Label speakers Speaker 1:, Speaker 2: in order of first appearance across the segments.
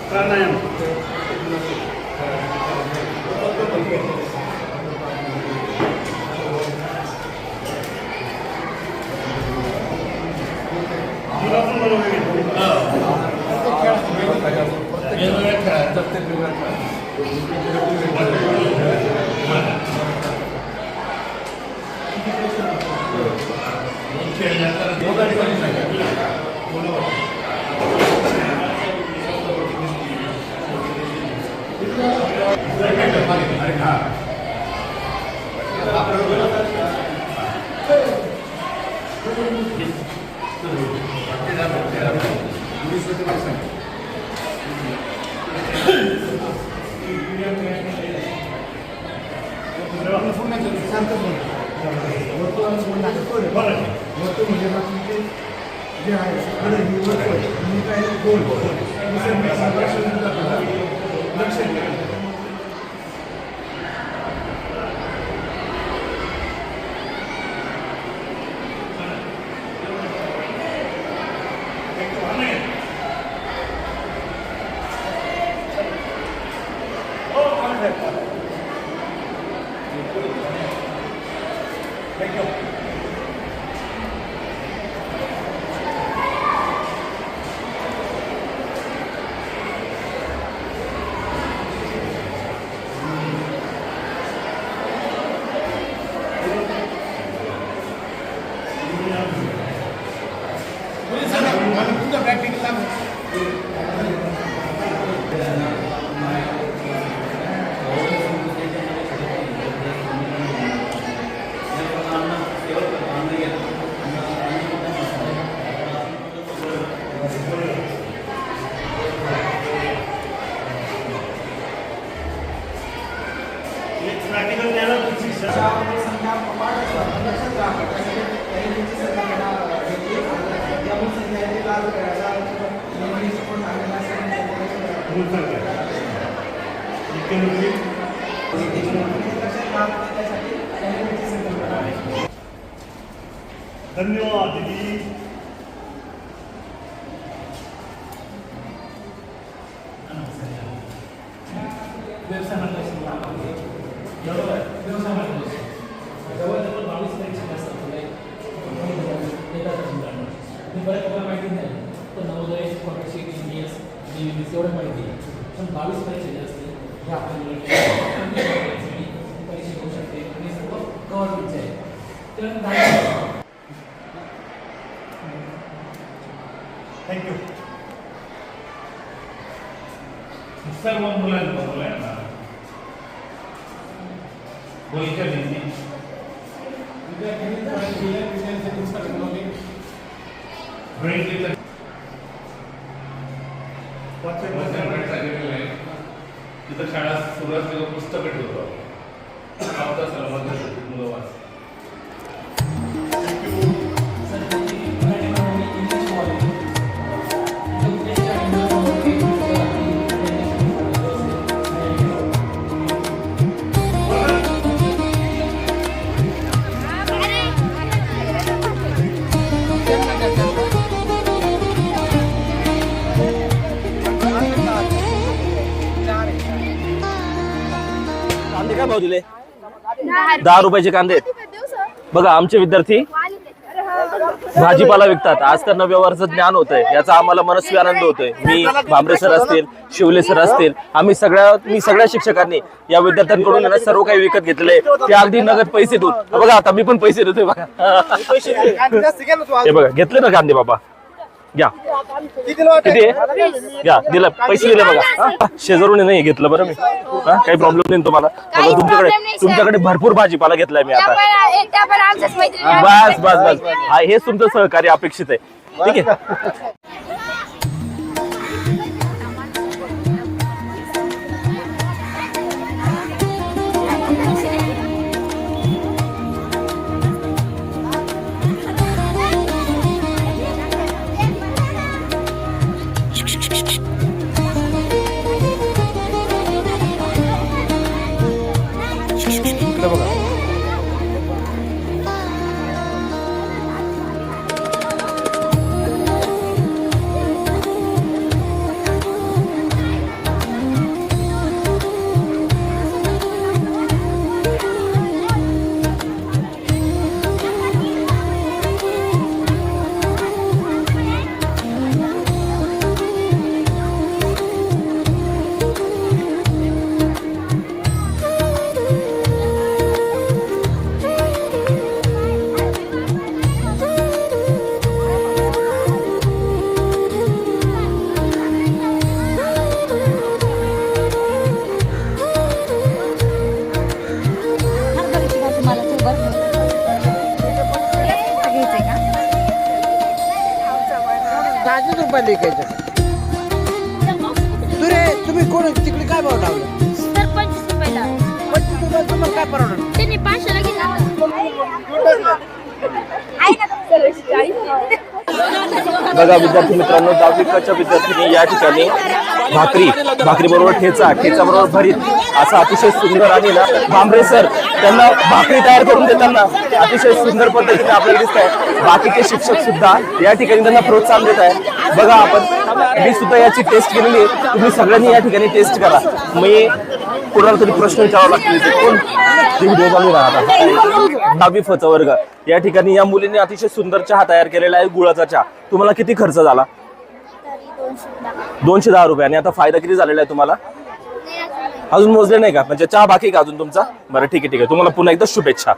Speaker 1: प्राणायाम धन्यवाद दीदी.
Speaker 2: एवढं माहिती पण 22 परीक्षा ज्या असतील हे आपल्याला परीक्षा होऊ शकते आणि सर्व गव्हर्नमेंटचे आहे.
Speaker 1: थँक्यू. सर्व मुलांना बोलायला बोलच्या विद्यार्थ्यांनी तिथं शाळा सुरू असलेलं पुस्तक ठेवतो आता सर्वांना मुलं वाच.
Speaker 3: काय भाव दिले? 10 रुपयाचे कांदे. बघा आमचे विद्यार्थी भाजीपाला विकतात. आज त्यांना व्यवहाराचं ज्ञान होतंय, याचा आम्हाला मनस्वी आनंद होतोय. मी भांबरे सर असतील, शिवले सर असतील, मी सगळ्या शिक्षकांनी या विद्यार्थ्यांकडून सर्व काही विकत घेतले. ते अगदी नगद पैसे देऊन. बघा आता मी पण पैसे देतोय बघा. हे बघा घेतले ना कांदे बाबा, घ्या. किती घ्या, दिलं पैसे दिले बघा. शेजारून नाही घेतलं बरं मी, काही प्रॉब्लेम नाही तुम्हाला. तुमच्याकडे भरपूर भाजीपाला घेतलाय मी आता. बस बस बस, हेच तुमचं सहकार्य अपेक्षित आहे. ठीक आहे.
Speaker 4: टेकायचं. तुरे तुम्ही कोण तिकडे काय भाव लावलं?
Speaker 5: सर 25 रुपयाला
Speaker 4: 25 रुपये तुम्हाला काय परवडणार?
Speaker 5: त्यांनी 500 ला घेतला
Speaker 3: बघा विद्यार्थी मित्रांनो, 10वी च्या विद्यार्थ्यांनी या ठिकाणी भाकरी बरोबर ठेचा बरोबर भरीत असा अतिशय सुंदर आणि ना भांबरे सर त्यांना भाकरी तयार करून देताना अतिशय सुंदर पद्धतीने आपल्याला दिसत आहे. बाकीचे शिक्षक सुद्धा या ठिकाणी त्यांना प्रोत्साहन देत आहे. बघा आपण मी सुद्धा याची टेस्ट केलेली आहे. तुम्ही सगळ्यांनी या ठिकाणी टेस्ट करा. मी कोणाला तरी प्रश्न विचारावा लागतील. कोण व्हिडिओ चालू राहतात. 10वी फ चा वर्ग या ठिकाणी या मुलीने अतिशय सुंदर चहा तयार केलेला आहे, गुळाचा चहा. तुम्हाला किती खर्च झाला? 210 रुपये. आणि आता फायदा किती झालेला आहे तुम्हाला? अजून मोजले नाही का? म्हणजे चहा बाकी का अजून तुमचा? बरं ठीक आहे. तुम्हाला पुन्हा एकदा शुभेच्छा.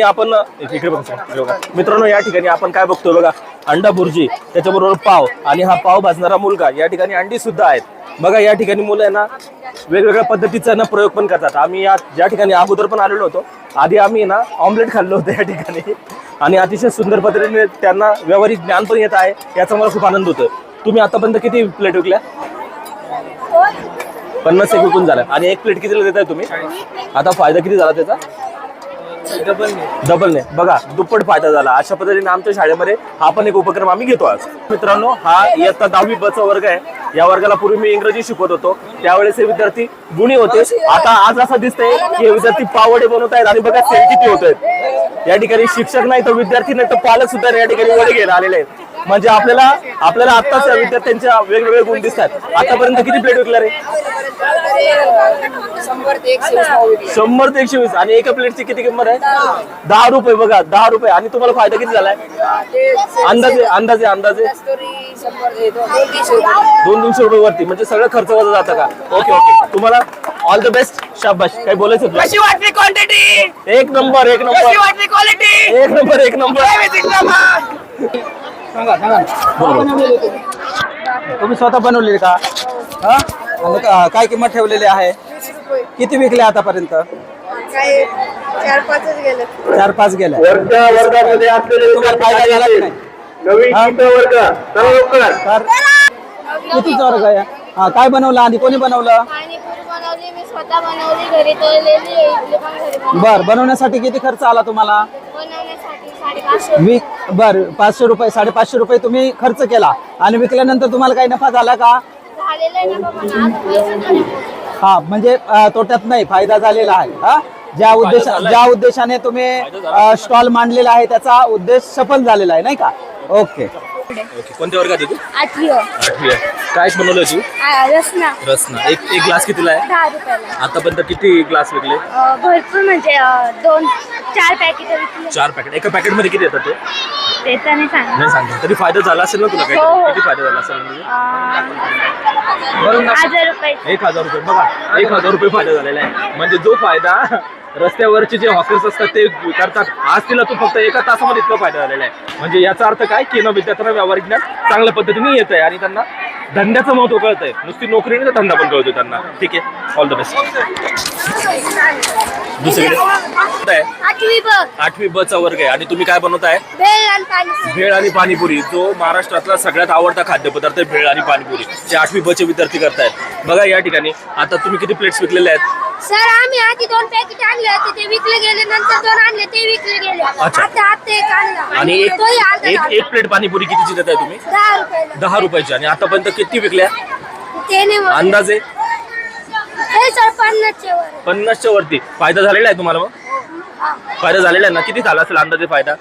Speaker 3: आपण इकडे बघा मित्रांनो, या ठिकाणी आपण काय बघतोय बघा, अंडा भुर्जी, त्याच्याबरोबर पाव आणि हा पाव भाजणारा मुलगा. या ठिकाणी अंडी सुद्धा आहेत. बघा या ठिकाणी मुलं आहे ना वेगवेगळ्या पद्धतीचा ना प्रयोग पण करतात. आम्ही या ठिकाणी अगोदर पण आलेलो होतो. आधी आम्ही ना ऑमलेट खाल्लं होतं या ठिकाणी आणि अतिशय सुंदर पद्धतीने त्यांना व्यावहारिक ज्ञान पण येत आहे. याचा मला खूप आनंद होतो. तुम्ही आतापर्यंत किती प्लेट विकल्या? 50 एक विकून झाला. आणि एक प्लेट कितीला देताय तुम्ही? आता फायदा किती झाला त्याचा? डबल ने. बघा दुप्पट फायदा झाला. अशा पद्धतीने आमच्या शाळेमध्ये हा पण एक उपक्रम आम्ही घेतो आज. मित्रांनो, हा इयत्ता 10वी ब चा वर्ग आहे. या वर्गाला पूर्वी मी इंग्रजी शिकवत होतो. त्यावेळेस हे विद्यार्थी गुणी होते. आता आज असं दिसतंय की हे विद्यार्थी पावडे बनवत आहेत आणि बघा सेल किती होत आहेत. या ठिकाणी शिक्षक नाही तर विद्यार्थी नाही तर पालक सुद्धा या ठिकाणी वडे घ्यायला आलेले आहेत. म्हणजे आपल्याला आत्ताच या विद्यार्थ्यांच्या वेगवेगळे गुण दिसतात. आतापर्यंत किती प्लेट विकल्या रे?
Speaker 4: 100 ते
Speaker 3: 120. आणि एका प्लेटची किती किंमत आहे? 10 रुपये. बघा 10 रुपये. आणि तुम्हाला फायदा किती झालाय? अंदाजे 200-300 रुपये वरती. म्हणजे सगळं खर्च वजा जातं का? ओके. तुम्हाला ऑल द बेस्ट. शाबाश. काही बोलायचं होतं?
Speaker 4: कशी वाटली क्वांटिटी?
Speaker 3: एक नंबर.
Speaker 4: कशी वाटली क्वालिटी?
Speaker 3: एक नंबर.
Speaker 4: तुम्ही स्वतः बनवलेले का? हा? आणि काय किंमत ठेवलेली आहे? किती विकले आतापर्यंत? 4-5 गेले.
Speaker 3: वर्गामध्ये असलेले
Speaker 4: तुम्हाला फायदा झाला की नाही? तर कितीचा वर्ग आहे? हा, काय बनवलं आणि कोणी बनवलं?
Speaker 5: पाणीपुरी बनवली, मी स्वतः बनवली, घरी तळलेली, इडली पण घरी बनवली.
Speaker 4: बर, बनवण्यासाठी किती खर्च आला तुम्हाला?
Speaker 5: बनवण्यासाठी 550
Speaker 4: बर, 500 रुपये 550 रुपये तुम्ही खर्च केला आणि विकल्यानंतर तुम्हाला काही नफा झाला का?
Speaker 5: झालेलं आहे ना बाबा, आज पैसे नाही.
Speaker 4: हा, म्हणजे तोट्यात नाही, फायदा झालेला आहे. हा, ज्या उद्देशाने तुम्ही स्टॉल मांडलेला आहे त्याचा उद्देश सफल झालेला आहे, नाही का? ओके.
Speaker 3: कोणत्या वर्गात आहे तू?
Speaker 5: 8वी.
Speaker 3: 8वी आहे. काय बनवलंय तू?
Speaker 5: रसना
Speaker 3: रसना. एक ग्लास कितीला आहे?
Speaker 5: 10 रुपयाला.
Speaker 3: आतापर्यंत किती ग्लास विकले?
Speaker 5: भरपूर म्हणजे 2-4 पॅकेट विकले.
Speaker 3: 4 पॅकेट. एका पॅकेट मध्ये किती येतात ते?
Speaker 5: ते तर नाही सांग.
Speaker 3: नाही सांगतो. तरी फायदा झाला असेल ना तुला? काही
Speaker 5: हो.
Speaker 3: किती फायदा झाला असेल म्हणजे?
Speaker 5: 1000 रुपये.
Speaker 3: 1000 रुपये. बघा 1000 रुपये फायदा झालेला आहे. म्हणजे जो फायदा रस्त्यावरचे जे हॉकर्स असतात ते करतात, आज तिला तो फक्त एका तासामध्ये इतका फायदा झालेला आहे. म्हणजे याचा अर्थ काय की विद्यार्थ्यांना व्यावहारिक ज्ञान चांगल्या पद्धतीने येत आहे आणि त्यांना धंद्याचं महत्व कळत आहे. नुसती नोकरी नाही तर धंदा पण कळतो त्यांना. ठीक आहे. All the best. दुसरीकडे 8वी ब चा वर्ग आहे आणि तुम्ही काय बनवताय? भेळ आणि पाणीपुरी. जो महाराष्ट्रातला सगळ्यात आवडता खाद्यपदार्थ आहे, भेळ आणि पाणीपुरी. जे 8वी ब चे विद्यार्थी करतायत. बघा या ठिकाणी आता तुम्ही किती प्लेट्स विकलेले आहेत?
Speaker 5: सर, आम्ही आधी 2 पॅकेट आणले होते, ते विकले गेले. नंतर 2 आणले, ते विकले गेले.
Speaker 3: अच्छा.
Speaker 5: आता एक आणला
Speaker 3: आणि एक प्लेट पाणीपुरी कितीची देताय तुम्ही?
Speaker 5: 10 रुपयाला.
Speaker 3: 10 रुपयाची. आणि आतापर्यंत किती विकल्या
Speaker 5: ते नाही मग.
Speaker 3: अंदाजे?
Speaker 5: हे सर 50च्या वर.
Speaker 3: 50च्या वरती. फायदा झालेला आहे तुम्हाला? मग फायदा झालेला आहे ना? किती झाला असेल अंदाजे फायदा?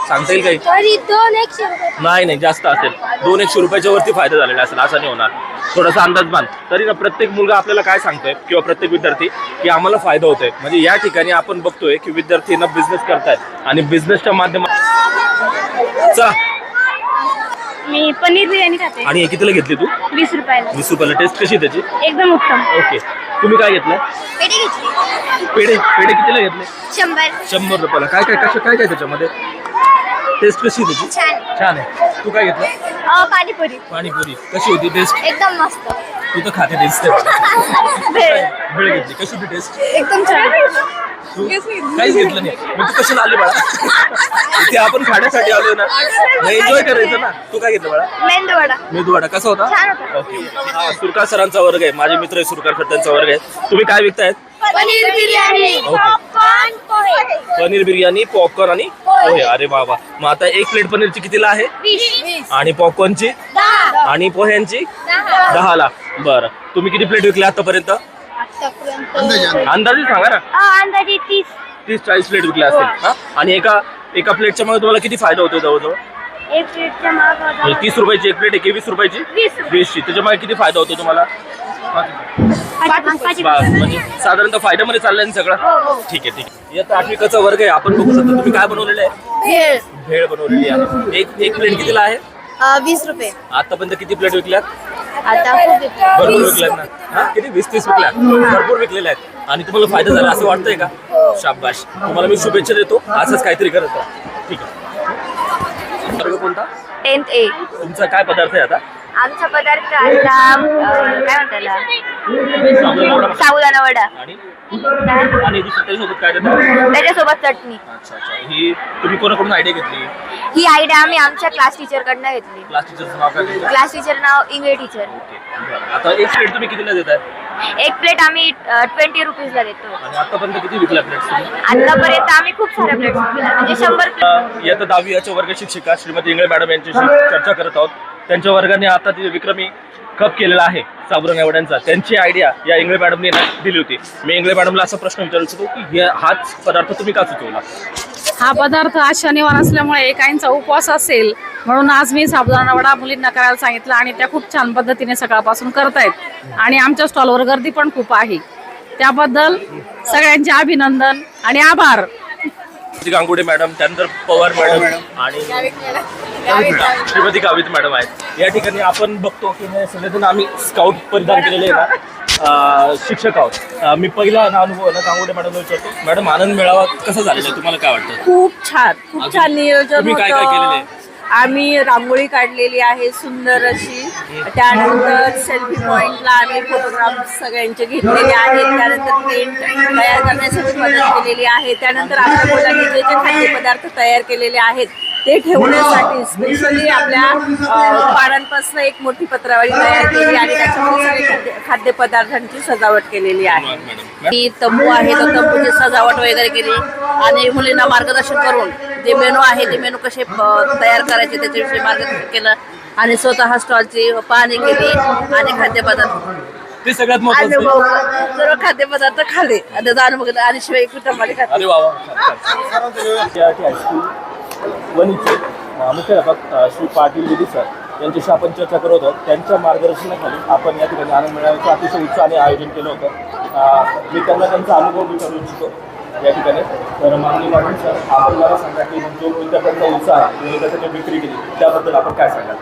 Speaker 3: सांगता येईल काही?
Speaker 5: तरी 200 रुपये.
Speaker 3: नाही जास्त असेल. 200 रुपयाच्या वरती फायदा झालेला असेल. असं नाही होणार. थोडासा अंदाज बांध. तरी ना प्रत्येक मुलगा आपल्याला काय सांगतोय किंवा प्रत्येक विद्यार्थी की आम्हाला फायदा होतोय. म्हणजे या ठिकाणी आपण बघतोय की विद्यार्थ्यांना बिझनेस करतायत आणि बिझनेसच्या माध्यमात. चला,
Speaker 5: मी पनीर बिर्याणी खाते.
Speaker 3: आणि कितीला घेतली तू?
Speaker 5: 20 रुपयाला.
Speaker 3: 20 रुपयाला. टेस्ट कशी त्याची?
Speaker 5: एकदम उत्तम.
Speaker 3: ओके. तुम्ही काय घेतलं?
Speaker 5: पेढे घेतले.
Speaker 3: पेढे कितीला घेतले?
Speaker 5: 100
Speaker 3: रुपयाला. काय त्याच्यामध्ये? टेस्ट कशी त्याची?
Speaker 5: छान.
Speaker 3: छान आहे. तू काय घेतलं?
Speaker 5: पाणीपुरी.
Speaker 3: पाणीपुरी कशी होती टेस्ट?
Speaker 5: एकदम मस्त.
Speaker 3: तू तर खाते दिसते भेळ घेतली. कशी होती टेस्ट?
Speaker 5: एकदम छान.
Speaker 3: तू काहीच घेतलं नाही. मग तू कशाला आली बाळा? इथे आपण खाण्यासाठी आलो ना, एन्जॉय करायचं ना. तू काय घेतलं बाळा?
Speaker 5: मेंदूवडा.
Speaker 3: मेदूवडा कसा होता?
Speaker 5: छान होता.
Speaker 3: ओके. हा सुरकार सरांचा वर्ग आहे. माझे मित्र सुरकार सर त्यांचा वर्ग आहे. तुम्ही काय विकतायत?
Speaker 5: पनीर बिर्याणी, पॉपकॉर्न, पोहे.
Speaker 3: पनीर बिर्याणी, पॉपकॉर्न आणि पोहे. अरे बाबा. मग आता एक प्लेट पनीरची कितीला आहे?
Speaker 5: 20.
Speaker 3: आणि पॉपकॉर्नची
Speaker 5: 10.
Speaker 3: आणि पोह्यांची
Speaker 5: 10.
Speaker 3: 10ला. बरं, तुम्ही किती प्लेट विकल्या आतापर्यंत?
Speaker 5: आतापर्यंत
Speaker 3: अंदाजे सांगा ना.
Speaker 5: अंदाजे 30.
Speaker 3: 30-40 प्लेट विकल्या असतील. हा? आणि एका प्लेटच्या मध्ये तुम्हाला किती फायदा होतो जवळजवळ?
Speaker 5: एक प्लेटच्या मागं
Speaker 3: म्हणजे 30 रुपयाची एक प्लेट आहे की 20 रुपयाची?
Speaker 5: 20.
Speaker 3: त्याच्यामुळे किती फायदा होतो तुम्हाला? म्हणजे साधारणतः फायद्यामध्ये चाललंय ना सगळं? ठीक आहे ठीक आहे. याचा 8वीचा वर्ग आहे. आपण बघू शकतो. तुम्ही काय बनवलेलं आहे? भेळ बनवलेली आहे. एक प्लेट कितीला आहे?
Speaker 5: 20 रुपये.
Speaker 3: आतापर्यंत किती प्लेट विकल्यात?
Speaker 5: आता
Speaker 3: भरपूर विकल्यात ना? हा? किती 20-30 विकल्यात? भरपूर विकलेल्या आहेत. आणि तुम्हाला फायदा झाला असं वाटतंय का? शाबाश. तुम्हाला मी शुभेच्छा देतो. असंच काहीतरी करत राहा. ठीक आहे. वर्ग कोणता?
Speaker 5: 10th A.
Speaker 3: तुमचा काय पदार्थ आहे आता?
Speaker 5: आमचा पदार्थ आता काय म्हणतात साबुदाणा वडा.
Speaker 3: आणि
Speaker 5: काय?
Speaker 3: त्याच्यासोबत काय देतात?
Speaker 5: त्याच्यासोबत चटणी.
Speaker 3: अच्छा. ही तुम्ही कोणाकडून आयडिया घेतली?
Speaker 5: ही आयडिया आम्ही आमच्या क्लास टीचर कडनं घेतली.
Speaker 3: क्लास टीचरचं नाव काय घेतलं?
Speaker 5: क्लास टीचर नाव इंग्लिश टीचर.
Speaker 3: ओके. बरं. आता एक प्लेट तुम्ही कितीला देताय?
Speaker 5: एक प्लेट आम्ही 20 रुपीजला देतो.
Speaker 3: आणि आतापर्यंत किती विकल्या प्लेट्स तुम्ही?
Speaker 5: आतापर्यंत आम्ही खूप साऱ्या प्लेट्स विकल्या, म्हणजे 100 प्लेट.
Speaker 3: इयत्ता 10वी याच्या वर्ग शिक्षिका श्रीमती इंगळे मॅडम यांच्याशी चर्चा करत आहोत. त्यांच्या वर्गाने आता ती विक्रमी कप केलेला आहे साबुदाणा वड्यांचा. त्यांची आयडिया या इंगळे मॅडमने दिली होती. मी इंगळे मॅडमला असा प्रश्न विचारू इच्छितो की हाच पदार्थ तुम्ही का सुचवला?
Speaker 6: हा पदार्थ आज शनिवार असल्यामुळे एकांचा उपवास असेल म्हणून आज मी साबुदाणा वडा मुलींना करायला सांगितलं आणि त्या खूप छान पद्धतीने सकाळपासून करतायत आणि आमच्या स्टॉलवर गर्दी पण खूप आहे. त्याबद्दल सगळ्यांचे अभिनंदन आणि आभार.
Speaker 3: गांगुडे मॅडम, त्यानंतर पवार मॅडम आणि श्रीमती गावित मॅडम आहेत. या ठिकाणी आपण बघतो की सगळेजण आम्ही स्काउट परिधान केलेले आहे ना, शिक्षक आहोत. मी पहिला अनुभव ना गांगुडे मॅडम विचारतो. मॅडम, आनंद मेळावा कसा झालेला आहे? तुम्हाला काय वाटतं?
Speaker 7: खूप छान नियोजन
Speaker 3: तुम्ही काय काय केलेलं आहे?
Speaker 7: होतं. आम्ही रांगोळी काढलेली आहे सुंदर अशी. त्यानंतर सेल्फी पॉइंटला आम्ही फोटोग्राफ सगळ्यांचे घेतलेले आहेत. त्यानंतर टेंट तयार करण्यासाठी मदत केलेली आहे. त्यानंतर आपल्या मुलांनी जे जे खाद्यपदार्थ तयार केलेले आहेत ते ठेवण्यासाठी स्पेशली आपल्या पानांपासून एक मोठी पत्रावळी तयार केली आणि त्याच्यामध्ये सगळे खाद्यपदार्थांची सजावट केलेली आहे. ही तंबू आहे, तर तंबूची सजावट वगैरे केली आणि मुलींना मार्गदर्शन करून जे मेनू आहे ते मेनू कसे तयार करायचे त्याच्याविषयी मार्गदर्शन केलं आणि स्वतः स्टॉलची पाहणी केली आणि खाद्यपदार्थ
Speaker 3: ते सगळ्यात
Speaker 7: आणि
Speaker 3: महत्त्वाचं.
Speaker 7: सर्व खाद्यपदार्थ खाल्ले आणि त्याचा अनुभव घेतला आणि शिवाय कुटुंबाने खाल्ले.
Speaker 3: अरे वा वा. हायस्कूल वणीचे मुख्याध्यापक श्री पाटील विधी सर यांच्याशी आपण चर्चा करत होतो. त्यांच्या मार्गदर्शनाखाली आपण या ठिकाणी आनंद मेळाव्याचं अतिशय उत्साहाने आयोजन केलं होतं. मी त्यांना त्यांचा अनुभव विचारू इच्छितो या ठिकाणी. तर माननीय पाटील सर, आपण मला सांगा की जो विद्यार्थ्यांचा उत्साह विद्यार्थ्यांची विक्री केली त्याबद्दल आपण काय सांगाल?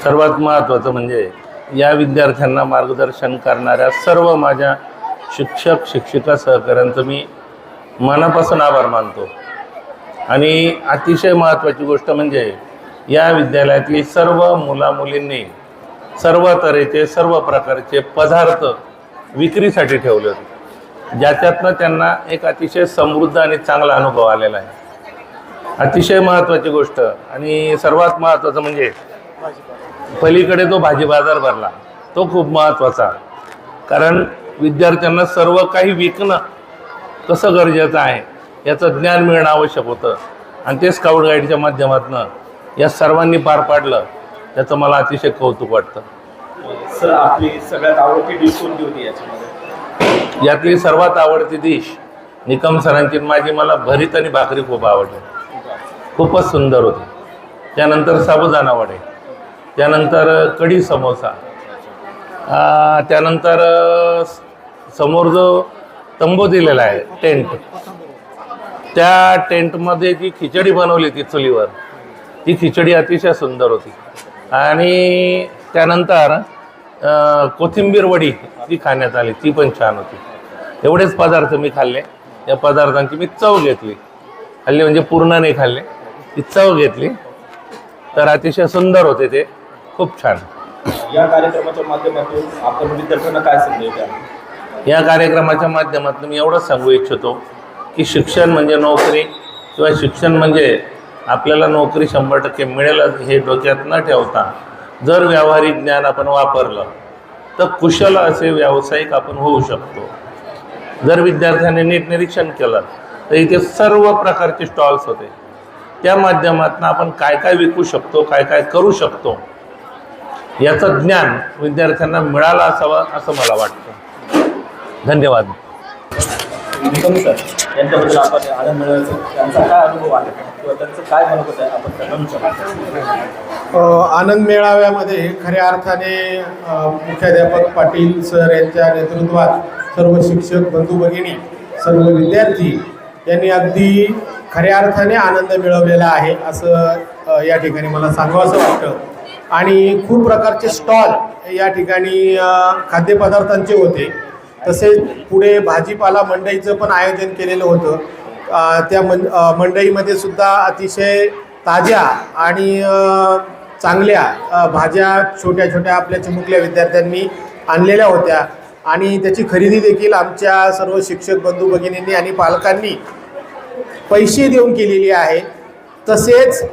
Speaker 8: सर्वात महत्त्वाचं म्हणजे या विद्यार्थ्यांना मार्गदर्शन करणाऱ्या सर्व माझ्या शिक्षक शिक्षिका सहकाऱ्यांचं मी मनापासून आभार मानतो. आणि अतिशय महत्त्वाची गोष्ट म्हणजे या विद्यालयातली सर्व मुलामुलींनी सर्व तऱ्हेचे सर्व प्रकारचे पदार्थ विक्रीसाठी ठेवले होते, ज्याच्यातनं त्यांना एक अतिशय समृद्ध आणि चांगला अनुभव आलेला आहे. अतिशय महत्त्वाची गोष्ट आणि सर्वात महत्त्वाचं म्हणजे पलीकडे जो भाजी बाजार भरला तो खूप महत्त्वाचा. कारण विद्यार्थ्यांना सर्व काही विकणं कसं गरजेचं आहे याचं ज्ञान मिळणं आवश्यक होतं आणि ते स्काउट गाईडच्या माध्यमातून या सर्वांनी पार पाडलं. त्याचं मला अतिशय कौतुक वाटतं.
Speaker 3: सर, आपली सगळ्यात आवडती डिश कोणती होती याच्यामध्ये?
Speaker 8: यातली सर्वात आवडती डिश निकम सरांची माझी मला भरीत आणि भाकरी खूप आवडली. खूपच सुंदर होती. त्यानंतर साबुदाणा वडे, त्यानंतर कढी समोसा, त्यानंतर समोर जो तंबू दिलेला आहे टेंट, त्या टेंटमध्ये जी खिचडी बनवली ती चुलीवर, ती खिचडी अतिशय सुंदर होती. आणि त्यानंतर कोथिंबीर वडी ती खाण्यात आली, ती पण छान होती. एवढेच पदार्थ मी खाल्ले. या पदार्थांची मी चव घेतली. खाल्ली म्हणजे पूर्ण नाही खाल्ले, ती चव घेतली. तर अतिशय सुंदर होते ते, खूप छान.
Speaker 9: या कार्यक्रमाच्या माध्यमातून आपण विद्यार्थ्यांना काय संदेश द्याल?
Speaker 8: या कार्यक्रमाच्या माध्यमातून मी एवढंच सांगू इच्छितो की शिक्षण म्हणजे नोकरी किंवा शिक्षण म्हणजे आपल्याला नोकरी 100% मिळेल हे डोक्यात न ठेवता जर व्यावहारिक ज्ञान आपण वापरलं तर कुशल असे व्यावसायिक आपण होऊ शकतो. जर विद्यार्थ्यांनी नीट निरीक्षण केलं तर इथे सर्व प्रकारचे स्टॉल्स होते. त्या माध्यमातून आपण काय काय विकू शकतो, काय काय करू शकतो याचं ज्ञान विद्यार्थ्यांना मिळालं असावं असं मला वाटतं. धन्यवाद.
Speaker 9: निकम सर यांच्याबद्दल आपण आनंद मिळवायचं त्यांचा काय अनुभव आहे किंवा त्यांचं काय मनोगत आहे आपण त्यांना विचारू.
Speaker 10: आनंद मेळाव्यामध्ये खऱ्या अर्थाने मुख्याध्यापक पाटील सर यांच्या नेतृत्वात सर्व शिक्षक बंधू भगिनी सर्व विद्यार्थी यांनी अगदी खऱ्या अर्थाने आनंद मिळवलेला आहे असं या ठिकाणी मला सांगावंसं वाटतं. आणि खूप प्रकारचे स्टॉल या ठिकाणी खाद्यपदार्थांचे होते. तसेच पुढे भाजीपाला मंडईचं पण आयोजन केलेलं होतं. त्या मंडईमध्ये सुद्धा अतिशय ताज्या आणि चांगल्या भाज्या छोट्या छोट्या आपल्या चिमुकल्या विद्यार्थ्यांनी आणलेल्या होत्या आणि त्याची खरेदी देखील आमच्या सर्व शिक्षक बंधू भगिनींनी आणि पालकांनी पैसे देऊन केलेली आहे. तसेच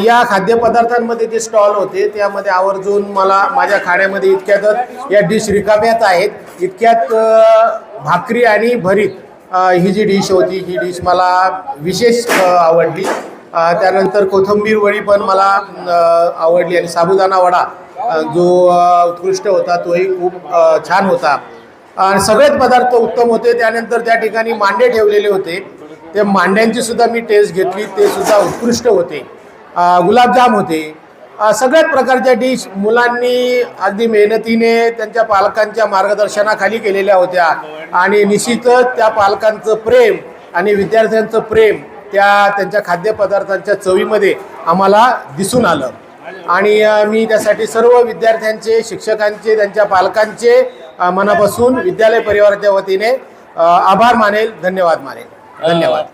Speaker 10: या खाद्यपदार्थांमध्ये जे स्टॉल होते त्यामध्ये आवर्जून मला माझ्या खाण्यामध्ये इतक्यातच या डिश रिकाम्यात आहेत. इतक्यात भाकरी आणि भरीत ही जी डिश होती ही डिश मला विशेष आवडली. त्यानंतर कोथिंबीर वडी पण मला आवडली आणि साबुदाणा वडा जो उत्कृष्ट होता तोही खूप छान होता आणि सगळेच पदार्थ उत्तम होते. त्यानंतर त्या ठिकाणी मांडे ठेवलेले होते. ते मांड्यांची सुद्धा मी टेस्ट घेतली, ते सुद्धा उत्कृष्ट होते. गुलाबजाम होते. सगळ्याच प्रकारच्या डिश मुलांनी अगदी मेहनतीने त्यांच्या पालकांच्या मार्गदर्शनाखाली केलेल्या होत्या आणि निश्चितच त्या पालकांचं प्रेम आणि विद्यार्थ्यांचं प्रेम त्यांच्या खाद्यपदार्थांच्या चवीमध्ये आम्हाला दिसून आलं. आणि मी त्यासाठी सर्व विद्यार्थ्यांचे, शिक्षकांचे, त्यांच्या पालकांचे मनापासून विद्यालय परिवाराच्या वतीने आभार मानेल, धन्यवाद मानेल. धन्यवाद.